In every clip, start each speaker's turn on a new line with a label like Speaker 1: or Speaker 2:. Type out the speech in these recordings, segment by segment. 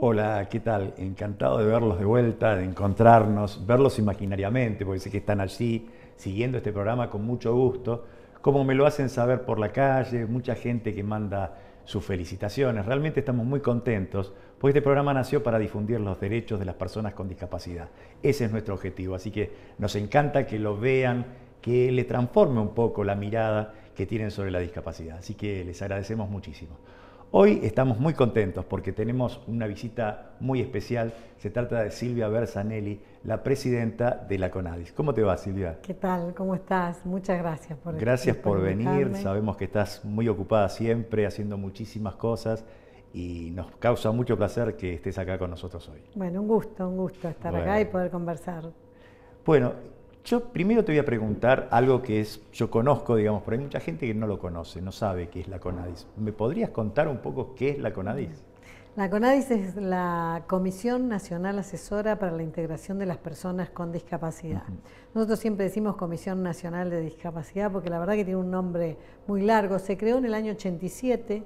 Speaker 1: Hola, ¿qué tal? Encantado de verlos de vuelta, de encontrarnos, verlos imaginariamente, porque sé que están allí siguiendo este programa con mucho gusto, como me lo hacen saber por la calle, mucha gente que manda sus felicitaciones. Realmente estamos muy contentos, porque este programa nació para difundir los derechos de las personas con discapacidad. Ese es nuestro objetivo, así que nos encanta que lo vean, que le transforme un poco la mirada que tienen sobre la discapacidad. Así que les agradecemos muchísimo. Hoy estamos muy contentos porque tenemos una visita muy especial. Se trata de Silvia Bersanelli, la presidenta de la CONADIS. ¿Cómo te va, Silvia?
Speaker 2: ¿Qué tal? ¿Cómo estás? Muchas gracias por
Speaker 1: Gracias por venir.
Speaker 2: invitarme.
Speaker 1: Sabemos que estás muy ocupada siempre, haciendo muchísimas cosas y nos causa mucho placer que estés acá con nosotros hoy.
Speaker 2: Bueno, un gusto estar acá y poder conversar.
Speaker 1: Bueno, yo primero te voy a preguntar algo que yo conozco, digamos, pero hay mucha gente que no lo conoce, no sabe qué es la CONADIS. ¿Me podrías contar un poco qué es la CONADIS?
Speaker 2: La CONADIS es la Comisión Nacional Asesora para la Integración de las Personas con Discapacidad. Nosotros siempre decimos Comisión Nacional de Discapacidad porque la verdad que tiene un nombre muy largo. Se creó en el año 87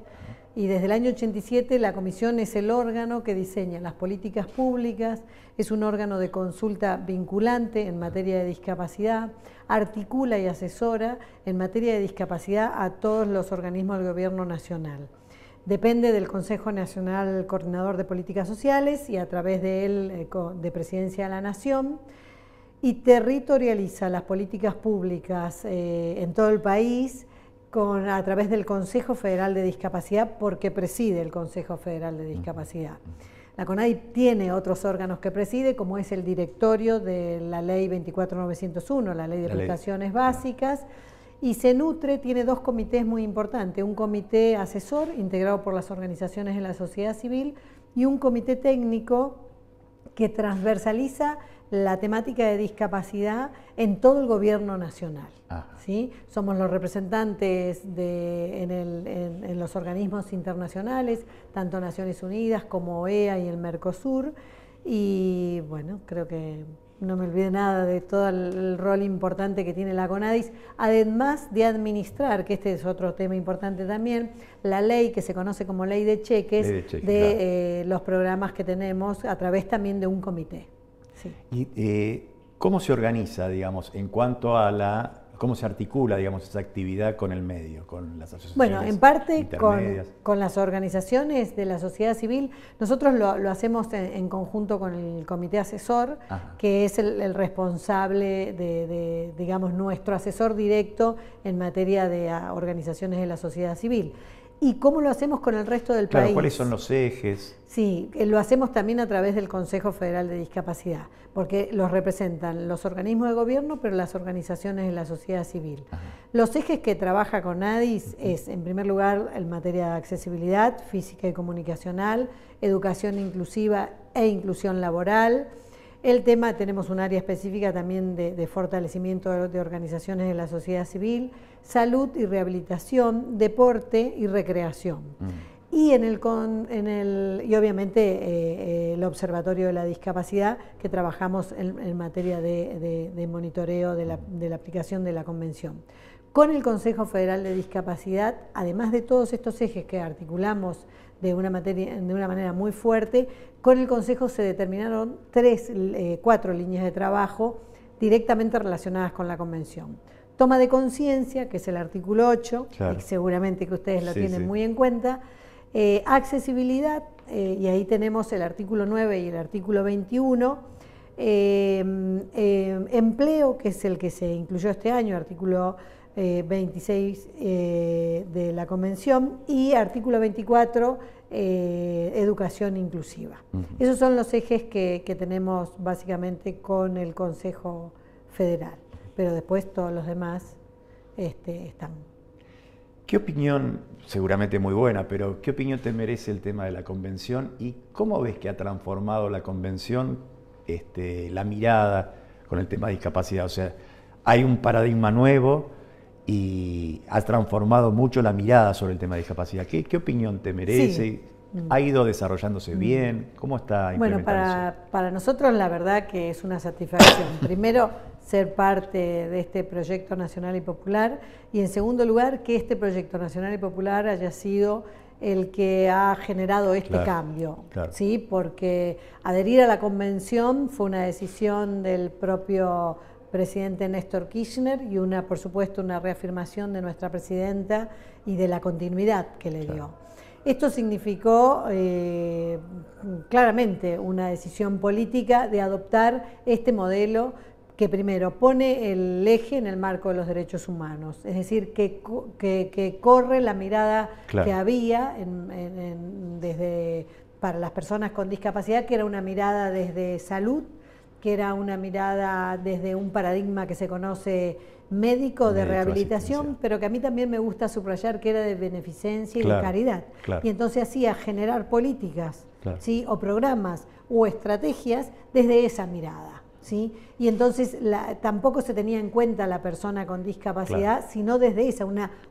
Speaker 2: y desde el año 87 la comisión es el órgano que diseña las políticas públicas, es un órgano de consulta vinculante en materia de discapacidad, articula y asesora en materia de discapacidad a todos los organismos del gobierno nacional. Depende del Consejo Nacional Coordinador de Políticas Sociales y a través de él de Presidencia de la Nación, y territorializa las políticas públicas en todo el país a través del Consejo Federal de Discapacidad, porque preside el Consejo Federal de Discapacidad. La CONADIS tiene otros órganos que preside, como es el directorio de la Ley 24901, la Ley de Prestaciones Básicas, y se nutre, tiene dos comités muy importantes, un comité asesor integrado por las organizaciones de la sociedad civil y un comité técnico que transversaliza la temática de discapacidad en todo el gobierno nacional. ¿Sí? Somos los representantes en los organismos internacionales, tanto Naciones Unidas como OEA y el Mercosur, y bueno, creo que no me olvidé nada de todo el rol importante que tiene la CONADIS, además de administrar, que este es otro tema importante también, la ley que se conoce como ley de cheques, los programas que tenemos a través también de un comité. Sí.
Speaker 1: ¿Y cómo se organiza, digamos, en cuanto a cómo se articula, digamos, esa actividad con el medio, con las asociaciones?
Speaker 2: Bueno, en parte con las organizaciones de la sociedad civil. Nosotros lo hacemos en conjunto con el comité asesor, que es el responsable digamos, nuestro asesor directo en materia de organizaciones de la sociedad civil. ¿Y cómo lo hacemos con el resto del país?
Speaker 1: ¿Cuáles son los ejes?
Speaker 2: Sí, lo hacemos también a través del Consejo Federal de Discapacidad, porque los representan los organismos de gobierno, pero las organizaciones de la sociedad civil. Los ejes que trabaja CONADIS es, en primer lugar, en materia de accesibilidad física y comunicacional, educación inclusiva e inclusión laboral. El tema, tenemos un área específica también de fortalecimiento de organizaciones de la sociedad civil, salud y rehabilitación, deporte y recreación. Y y obviamente el Observatorio de la Discapacidad, que trabajamos en materia de monitoreo de la aplicación de la Convención. Con el Consejo Federal de Discapacidad, además de todos estos ejes que articulamos de una manera muy fuerte, con el Consejo se determinaron 4 líneas de trabajo directamente relacionadas con la Convención. Toma de conciencia, que es el artículo 8, y seguramente que ustedes lo tienen muy en cuenta. Accesibilidad, y ahí tenemos el artículo 9 y el artículo 21. Empleo, que es el que se incluyó este año, artículo 26 de la Convención, y artículo 24, educación inclusiva. Esos son los ejes que tenemos básicamente con el Consejo Federal, pero después todos los demás están.
Speaker 1: ¿Qué opinión, seguramente muy buena, pero qué opinión te merece el tema de la Convención y cómo ves que ha transformado la Convención la mirada con el tema de discapacidad? O sea, hay un paradigma nuevo y ha transformado mucho la mirada sobre el tema de discapacidad. ¿Qué opinión te merece? Sí. ¿Ha ido desarrollándose bien? ¿Cómo está implementándose?
Speaker 2: Bueno, para nosotros la verdad que es una satisfacción. Primero, ser parte de este proyecto nacional y popular, y en segundo lugar, que este proyecto nacional y popular haya sido el que ha generado este cambio, ¿sí? Porque adherir a la convención fue una decisión del propio presidente Néstor Kirchner y por supuesto, una reafirmación de nuestra presidenta y de la continuidad que le dio. Esto significó claramente una decisión política de adoptar este modelo que primero pone el eje en el marco de los derechos humanos, es decir, que corre la mirada que había para las personas con discapacidad, que era una mirada desde salud, que era una mirada desde un paradigma que se conoce médico de rehabilitación, pero que a mí también me gusta subrayar que era de beneficencia y de caridad. Y entonces hacía generar políticas, ¿sí? O programas o estrategias desde esa mirada. ¿Sí? Y entonces tampoco se tenía en cuenta la persona con discapacidad, sino desde esa,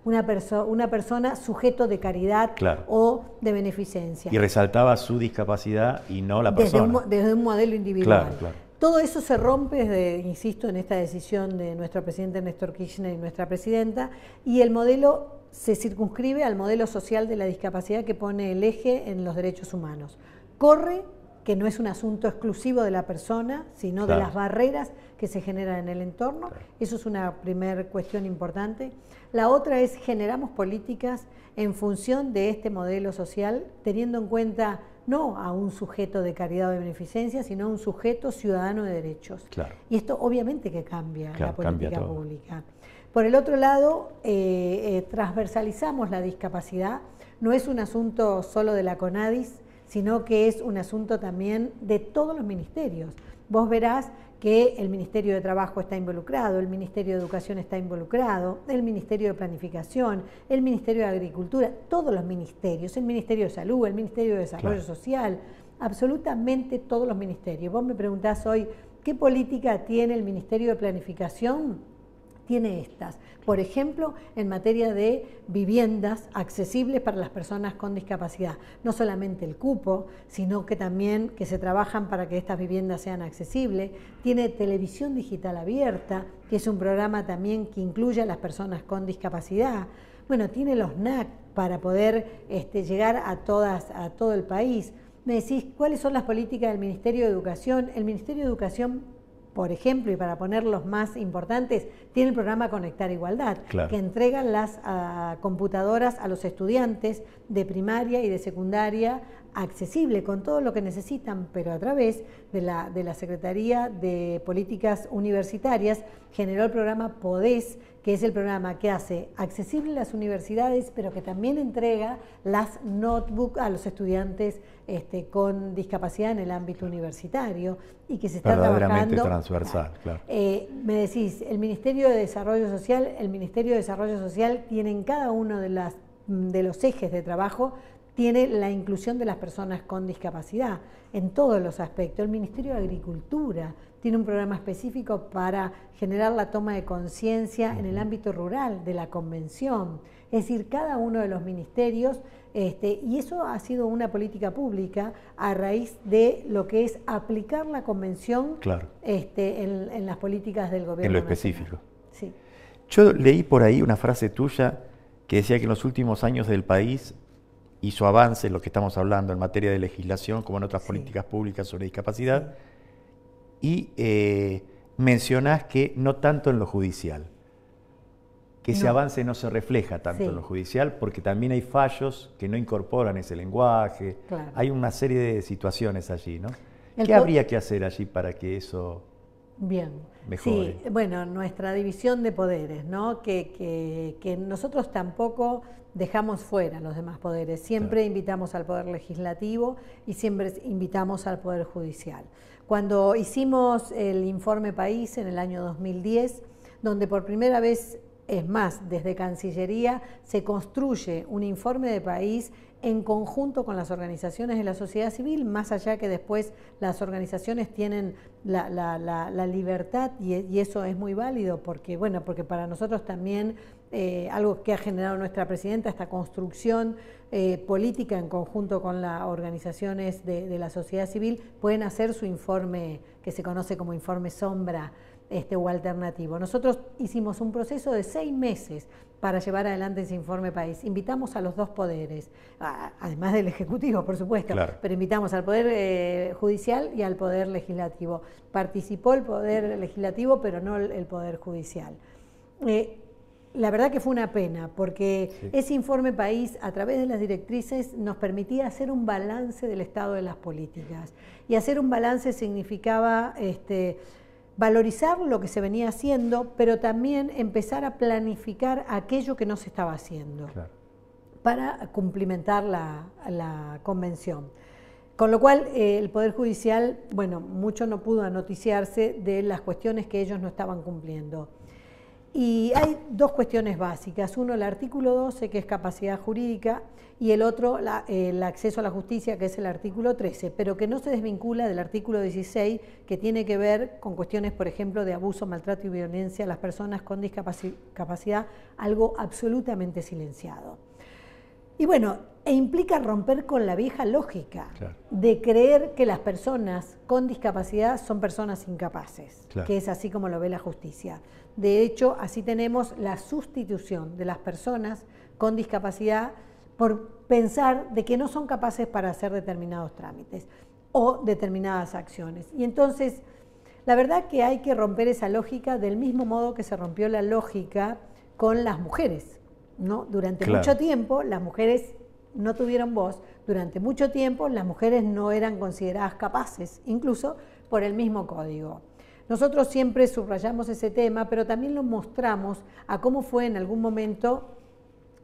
Speaker 2: una persona sujeto de caridad o de beneficencia.
Speaker 1: Y resaltaba su discapacidad y no la persona.
Speaker 2: Desde un modelo individual. Todo eso se rompe, insisto, en esta decisión de nuestro presidente Néstor Kirchner y nuestra presidenta, y el modelo se circunscribe al modelo social de la discapacidad que pone el eje en los derechos humanos. Que no es un asunto exclusivo de la persona, sino de las barreras que se generan en el entorno. Eso es una primera cuestión importante. La otra es generamos políticas en función de este modelo social, teniendo en cuenta no a un sujeto de caridad o de beneficencia, sino a un sujeto ciudadano de derechos. Y esto obviamente que cambia la política pública. Por el otro lado, transversalizamos la discapacidad. No es un asunto solo de la CONADIS, sino que es un asunto también de todos los ministerios. Vos verás que el Ministerio de Trabajo está involucrado, el Ministerio de Educación está involucrado, el Ministerio de Planificación, el Ministerio de Agricultura, todos los ministerios, el Ministerio de Salud, el Ministerio de Desarrollo Social, absolutamente todos los ministerios. Vos me preguntás hoy, ¿qué política tiene el Ministerio de Planificación? Tiene estas. Por ejemplo, en materia de viviendas accesibles para las personas con discapacidad. No solamente el cupo, sino que también que se trabajan para que estas viviendas sean accesibles. Tiene televisión digital abierta, que es un programa también que incluye a las personas con discapacidad. Bueno, tiene los NAC para poder llegar a todo el país. Me decís, ¿cuáles son las políticas del Ministerio de Educación? El Ministerio de Educación, por ejemplo, y para poner los más importantes, tiene el programa Conectar Igualdad, que entrega las computadoras a los estudiantes de primaria y de secundaria accesible, con todo lo que necesitan, pero a través de la Secretaría de Políticas Universitarias generó el programa PODES, que es el programa que hace accesible las universidades, pero que también entrega las notebooks a los estudiantes con discapacidad en el ámbito universitario y que se está
Speaker 1: verdaderamente
Speaker 2: trabajando
Speaker 1: transversal.
Speaker 2: Me decís, el Ministerio de Desarrollo Social tiene en cada uno de los ejes de trabajo tiene la inclusión de las personas con discapacidad en todos los aspectos. El Ministerio de Agricultura tiene un programa específico para generar la toma de conciencia en el ámbito rural de la Convención. Es decir, cada uno de los ministerios, y eso ha sido una política pública a raíz de lo que es aplicar la Convención en las políticas del gobierno.
Speaker 1: En lo específico. Sí. Yo leí por ahí una frase tuya que decía que en los últimos años del país hizo avance en lo que estamos hablando en materia de legislación, como en otras políticas públicas sobre discapacidad, y mencionás que no tanto en lo judicial, que ese avance no se refleja tanto en lo judicial, porque también hay fallos que no incorporan ese lenguaje, hay una serie de situaciones allí, ¿no? ¿Qué habría que hacer allí para que eso mejore?
Speaker 2: Sí, bueno, nuestra división de poderes, ¿no? Que nosotros tampoco dejamos fuera los demás poderes, siempre invitamos al Poder Legislativo y siempre invitamos al Poder Judicial. Cuando hicimos el informe País en el año 2010, donde por primera vez, es más, desde Cancillería se construye un informe de país en conjunto con las organizaciones de la sociedad civil, más allá que después las organizaciones tienen la libertad y eso es muy válido porque para nosotros también algo que ha generado nuestra presidenta, esta construcción política en conjunto con las organizaciones de la sociedad civil, pueden hacer su informe que se conoce como informe sombra o alternativo. Nosotros hicimos un proceso de 6 meses para llevar adelante ese informe país. Invitamos a los dos poderes, además del Ejecutivo, por supuesto, claro, pero invitamos al Poder Judicial y al Poder Legislativo. Participó el Poder Legislativo, pero no el Poder Judicial. La verdad que fue una pena, porque sí, ese informe país, a través de las directrices, nos permitía hacer un balance del estado de las políticas. Y hacer un balance significaba valorizar lo que se venía haciendo, pero también empezar a planificar aquello que no se estaba haciendo, claro, para cumplimentar la convención. Con lo cual, el Poder Judicial, bueno, mucho no pudo anoticiarse de las cuestiones que ellos no estaban cumpliendo. Y hay dos cuestiones básicas. Uno, el artículo 12, que es capacidad jurídica, y el otro, el acceso a la justicia, que es el artículo 13, pero que no se desvincula del artículo 16, que tiene que ver con cuestiones, por ejemplo, de abuso, maltrato y violencia a las personas con discapacidad, algo absolutamente silenciado. Y bueno, implica romper con la vieja lógica, claro, de creer que las personas con discapacidad son personas incapaces, claro, que es así como lo ve la justicia. De hecho, así tenemos la sustitución de las personas con discapacidad por pensar de que no son capaces para hacer determinados trámites o determinadas acciones. Y entonces, la verdad que hay que romper esa lógica del mismo modo que se rompió la lógica con las mujeres, ¿no? Durante claro, mucho tiempo las mujeres no tuvieron voz, durante mucho tiempo las mujeres no eran consideradas capaces, incluso por el mismo código. Nosotros siempre subrayamos ese tema, pero también lo mostramos a cómo fue en algún momento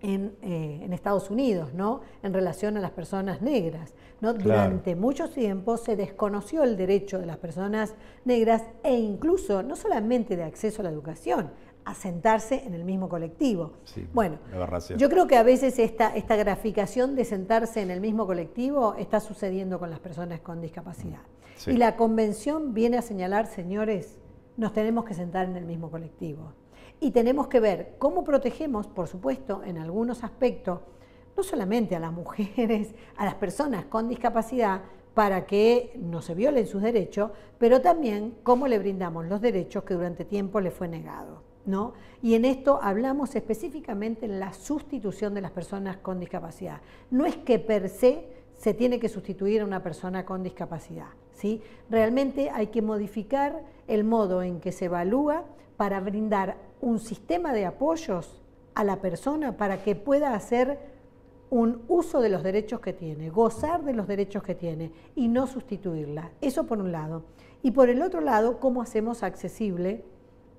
Speaker 2: en Estados Unidos, ¿no? En relación a las personas negras, ¿no? Claro. Durante mucho tiempo se desconoció el derecho de las personas negras e incluso no solamente de acceso a la educación, a sentarse en el mismo colectivo. Sí, bueno, yo creo que a veces esta graficación de sentarse en el mismo colectivo está sucediendo con las personas con discapacidad. Sí. Y la convención viene a señalar, señores, nos tenemos que sentar en el mismo colectivo. Y tenemos que ver cómo protegemos, por supuesto, en algunos aspectos, no solamente a las mujeres, a las personas con discapacidad, para que no se violen sus derechos, pero también cómo le brindamos los derechos que durante tiempo le fue negado, ¿no? Y en esto hablamos específicamente en la sustitución de las personas con discapacidad. No es que per se tiene que sustituir a una persona con discapacidad, ¿sí? Realmente hay que modificar el modo en que se evalúa para brindar un sistema de apoyos a la persona para que pueda hacer un uso de los derechos que tiene, gozar de los derechos que tiene y no sustituirla. Eso por un lado. Y por el otro lado, cómo hacemos accesible,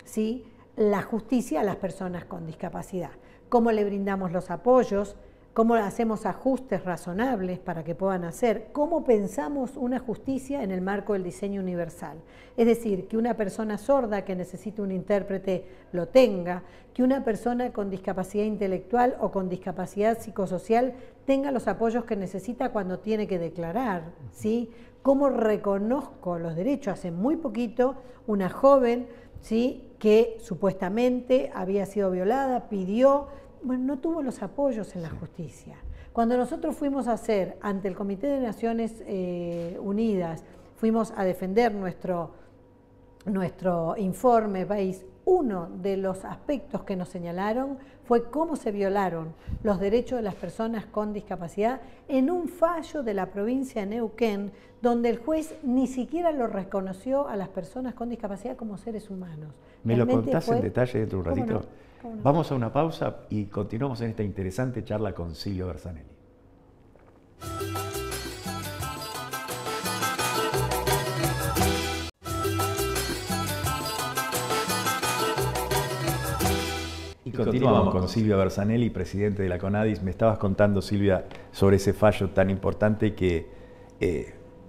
Speaker 2: ¿sí?, la justicia a las personas con discapacidad. Cómo le brindamos los apoyos, cómo hacemos ajustes razonables para que puedan hacer, cómo pensamos una justicia en el marco del diseño universal. Es decir, que una persona sorda que necesite un intérprete lo tenga, que una persona con discapacidad intelectual o con discapacidad psicosocial tenga los apoyos que necesita cuando tiene que declarar, ¿sí? Cómo reconozco los derechos. Hace muy poquito una joven, ¿sí?, que supuestamente había sido violada, pidió, bueno, no tuvo los apoyos en la justicia. Cuando nosotros fuimos a hacer ante el Comité de Naciones Unidas, fuimos a defender nuestro informe país, uno de los aspectos que nos señalaron fue cómo se violaron los derechos de las personas con discapacidad en un fallo de la provincia de Neuquén, donde el juez ni siquiera lo reconoció a las personas con discapacidad como seres humanos.
Speaker 1: ¿Me lo contás en detalle dentro de un ratito? ¿Cómo no? Vamos a una pausa y continuamos en esta interesante charla con Silvia Bersanelli. Y continuamos con Silvia Bersanelli, presidente de la CONADIS. Me estabas contando, Silvia, sobre ese fallo tan importante que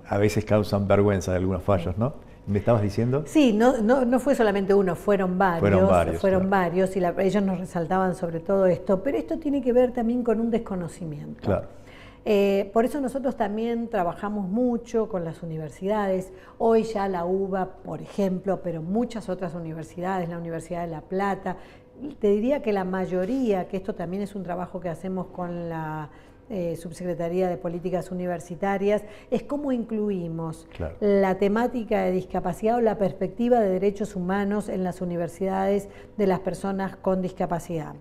Speaker 1: a veces causan vergüenza de algunos fallos, ¿no? ¿Me estabas diciendo?
Speaker 2: Sí, no fue solamente uno, fueron varios,
Speaker 1: claro,
Speaker 2: varios y ellos nos resaltaban sobre todo esto, pero esto tiene que ver también con un desconocimiento.
Speaker 1: Claro.
Speaker 2: Por eso nosotros también trabajamos mucho con las universidades, hoy ya la UBA, por ejemplo, pero muchas otras universidades, la Universidad de La Plata, te diría que la mayoría, que esto también es un trabajo que hacemos con la Subsecretaría de Políticas Universitarias, es cómo incluimos la temática de discapacidad o la perspectiva de derechos humanos en las universidades de las personas con discapacidad.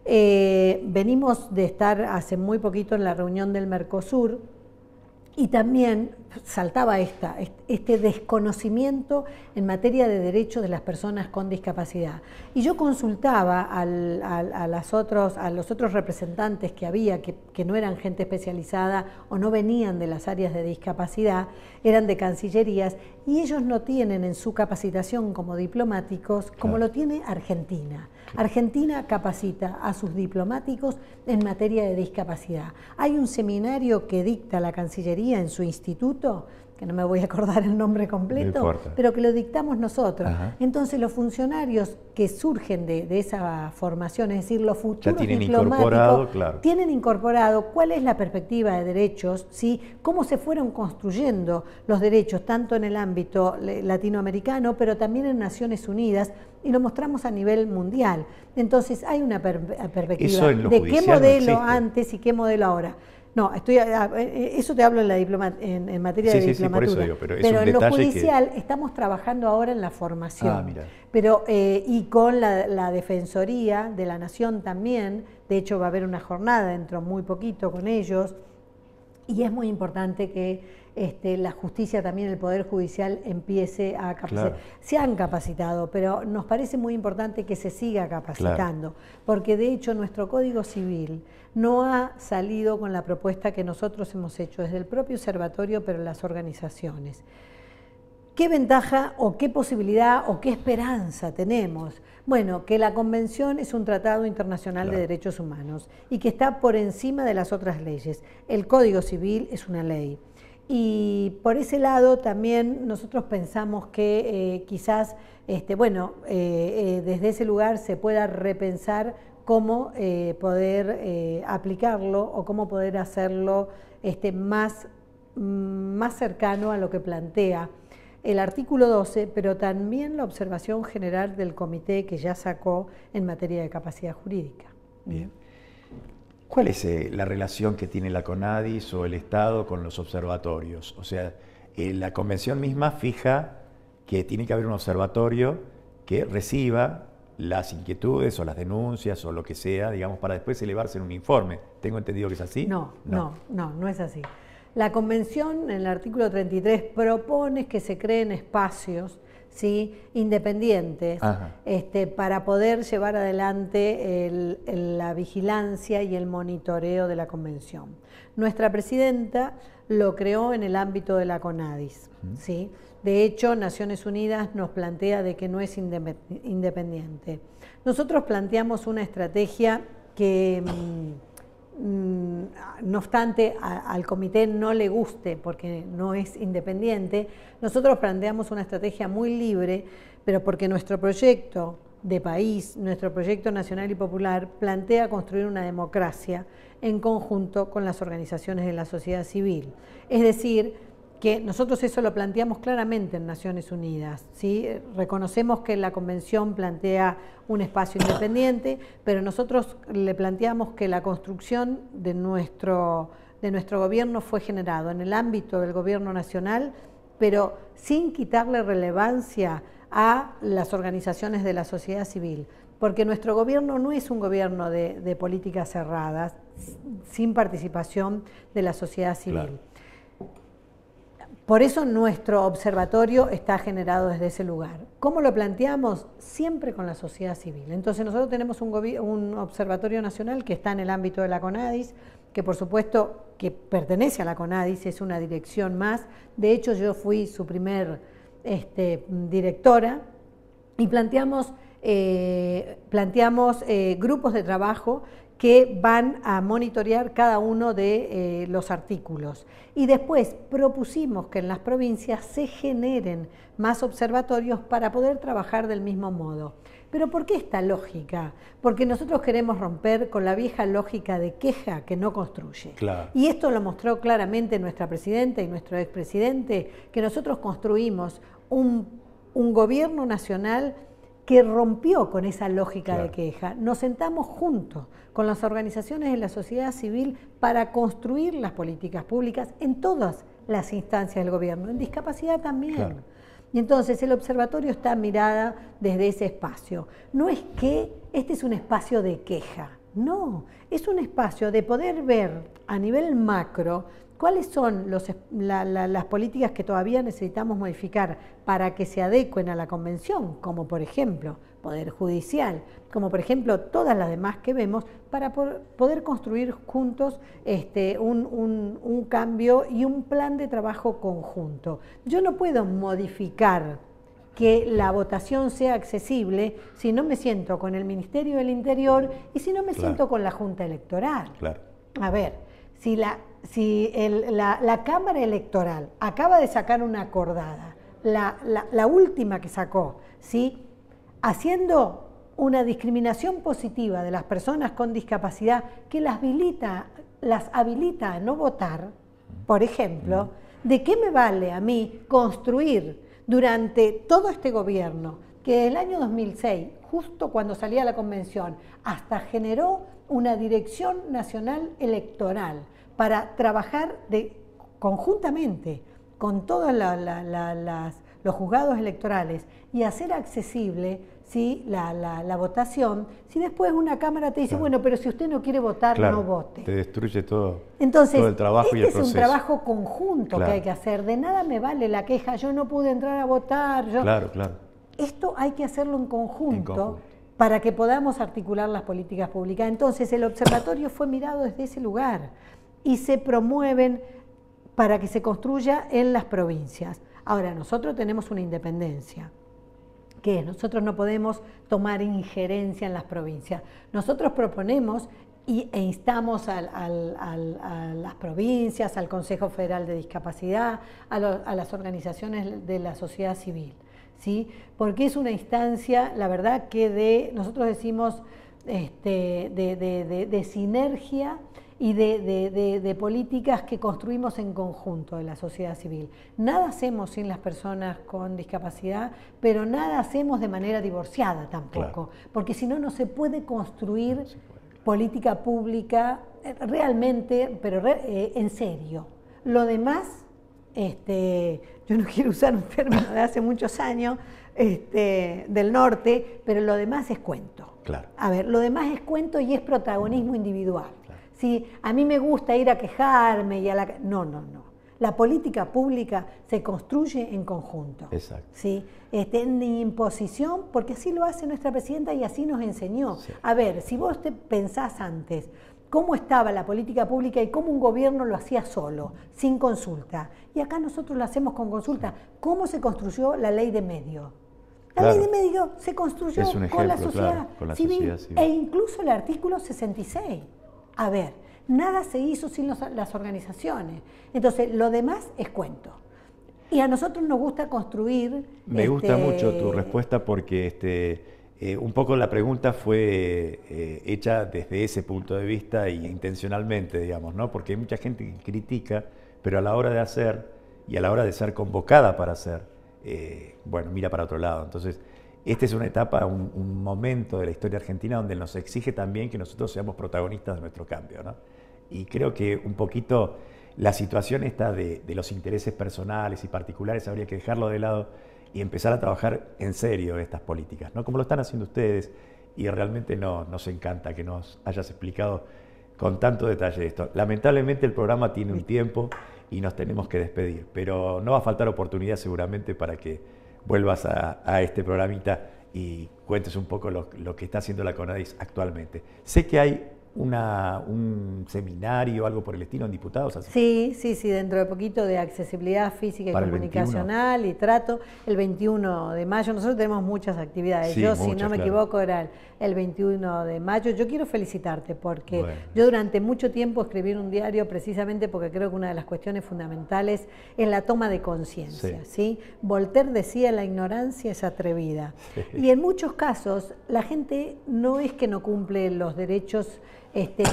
Speaker 2: Venimos de estar hace muy poquito en la reunión del Mercosur y también saltaba este desconocimiento en materia de derechos de las personas con discapacidad. Y yo consultaba a los otros representantes que había, que no eran gente especializada o no venían de las áreas de discapacidad, eran de cancillerías, y ellos no tienen en su capacitación como diplomáticos como lo tiene Argentina. Argentina capacita a sus diplomáticos en materia de discapacidad. Hay un seminario que dicta la Cancillería en su instituto, que no me voy a acordar el nombre completo, pero que lo dictamos nosotros. Entonces los funcionarios que surgen de esa formación, es decir, los futuros diplomáticos, tienen incorporado cuál es la perspectiva de derechos, ¿sí? Cómo se fueron construyendo los derechos, tanto en el ámbito latinoamericano, pero también en Naciones Unidas, y lo mostramos a nivel mundial. Entonces hay una perspectiva de qué modelo antes y qué modelo ahora. No, eso te hablo en materia de diplomatura.
Speaker 1: Por eso digo, pero
Speaker 2: en lo judicial estamos trabajando ahora en la formación. Pero, y con la Defensoría de la Nación también, de hecho va a haber una jornada dentro muy poquito con ellos, y es muy importante que la justicia, también el Poder Judicial, empiece a capacitar. Se han capacitado, pero nos parece muy importante que se siga capacitando, porque de hecho nuestro Código Civil no ha salido con la propuesta que nosotros hemos hecho desde el propio observatorio, pero las organizaciones. ¿Qué ventaja o qué posibilidad o qué esperanza tenemos? Bueno, que la Convención es un tratado internacional de derechos humanos y que está por encima de las otras leyes. El Código Civil es una ley. Y por ese lado también nosotros pensamos que quizás, desde ese lugar se pueda repensar cómo poder aplicarlo o cómo poder hacerlo más cercano a lo que plantea el artículo 12, pero también la observación general del comité que ya sacó en materia de capacidad jurídica.
Speaker 1: Bien. ¿Cuál es la relación que tiene la CONADIS o el Estado con los observatorios? O sea, la convención misma fija que tiene que haber un observatorio que reciba las inquietudes o las denuncias o lo que sea, digamos, para después elevarse en un informe. ¿Tengo entendido que es así?
Speaker 2: No es así. La Convención, en el artículo 33, propone que se creen espacios, ¿sí?, independientes, para poder llevar adelante la vigilancia y el monitoreo de la Convención. Nuestra presidenta lo creó en el ámbito de la CONADIS, ¿sí? De hecho, Naciones Unidas nos plantea de que no es independiente. Nosotros planteamos una estrategia que, no obstante al comité no le guste porque no es independiente, nosotros planteamos una estrategia muy libre, pero porque nuestro proyecto de país, nuestro proyecto nacional y popular, plantea construir una democracia en conjunto con las organizaciones de la sociedad civil. Es decir, que nosotros eso lo planteamos claramente en Naciones Unidas, ¿sí? Reconocemos que la Convención plantea un espacio independiente, pero nosotros le planteamos que la construcción de nuestro gobierno fue generado en el ámbito del gobierno nacional, pero sin quitarle relevancia a las organizaciones de la sociedad civil, porque nuestro gobierno no es un gobierno de políticas cerradas, sin participación de la sociedad civil. Por eso nuestro observatorio está generado desde ese lugar. ¿Cómo lo planteamos? Siempre con la sociedad civil. Entonces nosotros tenemos un observatorio nacional que está en el ámbito de la CONADIS, que por supuesto que pertenece a la CONADIS, es una dirección más. De hecho yo fui su primer directora y planteamos grupos de trabajo que van a monitorear cada uno de los artículos. Y después propusimos que en las provincias se generen más observatorios para poder trabajar del mismo modo. ¿Pero por qué esta lógica? Porque nosotros queremos romper con la vieja lógica de queja que no construye. Y esto lo mostró claramente nuestra presidenta y nuestro expresidente, que nosotros construimos un gobierno nacional que rompió con esa lógica de queja. Nos sentamos juntos con las organizaciones de la sociedad civil para construir las políticas públicas en todas las instancias del gobierno, en discapacidad también. Claro. Y entonces el observatorio está mirada desde ese espacio. No es que este es un espacio de queja, no, es un espacio de poder ver a nivel macro cuáles son las políticas que todavía necesitamos modificar para que se adecuen a la Convención, como por ejemplo Poder Judicial, como por ejemplo todas las demás que vemos, para poder construir juntos un cambio y un plan de trabajo conjunto. Yo no puedo modificar que la votación sea accesible si no me siento con el Ministerio del Interior y si no me siento con la Junta Electoral. Claro. A ver, si la Cámara Electoral acaba de sacar una acordada, la última que sacó, ¿sí?, haciendo una discriminación positiva de las personas con discapacidad que las habilita a no votar, por ejemplo, ¿de qué me vale a mí construir durante todo este gobierno, que desde el año 2006, justo cuando salía la Convención, hasta generó una Dirección Nacional Electoral para trabajar conjuntamente con todos los juzgados electorales y hacer accesible, ¿sí?, la votación, si después una Cámara te dice, bueno, pero si usted no quiere votar, no vote?
Speaker 1: Te destruye todo,
Speaker 2: entonces,
Speaker 1: todo el trabajo y el proceso.
Speaker 2: Es un trabajo conjunto que hay que hacer. De nada me vale la queja, yo no pude entrar a votar. Claro. Esto hay que hacerlo en conjunto para que podamos articular las políticas públicas. Entonces, el observatorio fue mirado desde ese lugar y se promueven para que se construya en las provincias. Ahora, nosotros tenemos una independencia, que es, nosotros no podemos tomar injerencia en las provincias. Nosotros proponemos e instamos a las provincias, al Consejo Federal de Discapacidad, a las organizaciones de la sociedad civil, ¿sí? Porque es una instancia, la verdad, que nosotros decimos de sinergia y de políticas que construimos en conjunto de la sociedad civil. Nada hacemos sin las personas con discapacidad, pero nada hacemos de manera divorciada tampoco, porque si no, no se puede construir política pública realmente, pero en serio. Lo demás, yo no quiero usar un término de hace muchos años, del norte, pero lo demás es cuento. A ver, lo demás es cuento y es protagonismo individual. Si a mí me gusta ir a quejarme y no. La política pública se construye en conjunto. Exacto. ¿Sí? En imposición, porque así lo hace nuestra presidenta y así nos enseñó. Sí. A ver, si vos te pensás antes cómo estaba la política pública y cómo un gobierno lo hacía solo, sin consulta, y acá nosotros lo hacemos con consulta, ¿cómo se construyó la ley de medios? La ley de medios se construyó con la sociedad civil e incluso el artículo 66. A ver, nada se hizo sin las organizaciones. Entonces, lo demás es cuento. Y a nosotros nos gusta construir...
Speaker 1: Me gusta mucho tu respuesta porque un poco la pregunta fue hecha desde ese punto de vista y intencionalmente, digamos, ¿no? Porque hay mucha gente que critica, pero a la hora de hacer y a la hora de ser convocada para hacer, bueno, mira para otro lado. Entonces, esta es una etapa, un momento de la historia argentina donde nos exige también que nosotros seamos protagonistas de nuestro cambio, ¿no? Y creo que un poquito la situación esta de los intereses personales y particulares habría que dejarlo de lado y empezar a trabajar en serio estas políticas, ¿no? Como lo están haciendo ustedes, y realmente nos encanta que nos hayas explicado con tanto detalle esto. Lamentablemente el programa tiene un tiempo y nos tenemos que despedir, pero no va a faltar oportunidad seguramente para que vuelvas a este programita y cuentes un poco lo que está haciendo la CONADIS actualmente. Sé que hay un seminario, algo por el estilo en diputados.
Speaker 2: Sí, dentro de poquito, de accesibilidad física y comunicacional y trato, el 21 de mayo. Nosotros tenemos muchas actividades. Si no me equivoco, era el 21 de mayo. Yo quiero felicitarte porque yo durante mucho tiempo escribí en un diario precisamente porque creo que una de las cuestiones fundamentales es la toma de conciencia. ¿Sí? Voltaire decía, la ignorancia es atrevida. Y en muchos casos la gente no es que no cumple los derechos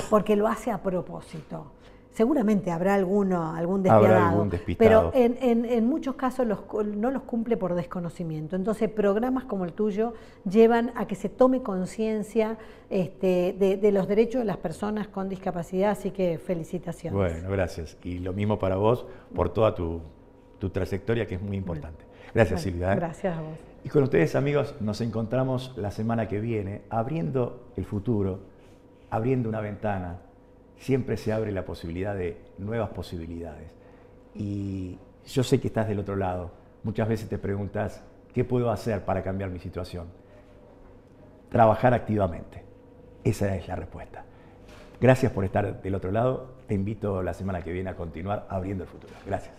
Speaker 2: porque lo hace a propósito. seguramente habrá algún despiadado,
Speaker 1: habrá algún despistado.
Speaker 2: pero en muchos casos no los cumple por desconocimiento. Entonces, programas como el tuyo llevan a que se tome conciencia de los derechos de las personas con discapacidad, así que felicitaciones.
Speaker 1: Bueno, gracias. Y lo mismo para vos por toda tu trayectoria, que es muy importante. Gracias,
Speaker 2: Bueno,
Speaker 1: Silvia.
Speaker 2: Gracias a vos.
Speaker 1: Y con ustedes, amigos, nos encontramos la semana que viene, abriendo el futuro, abriendo una ventana. Siempre se abre la posibilidad de nuevas posibilidades. Y yo sé que estás del otro lado. Muchas veces te preguntas, ¿qué puedo hacer para cambiar mi situación? Trabajar activamente. Esa es la respuesta. Gracias por estar del otro lado. Te invito la semana que viene a continuar abriendo el futuro. Gracias.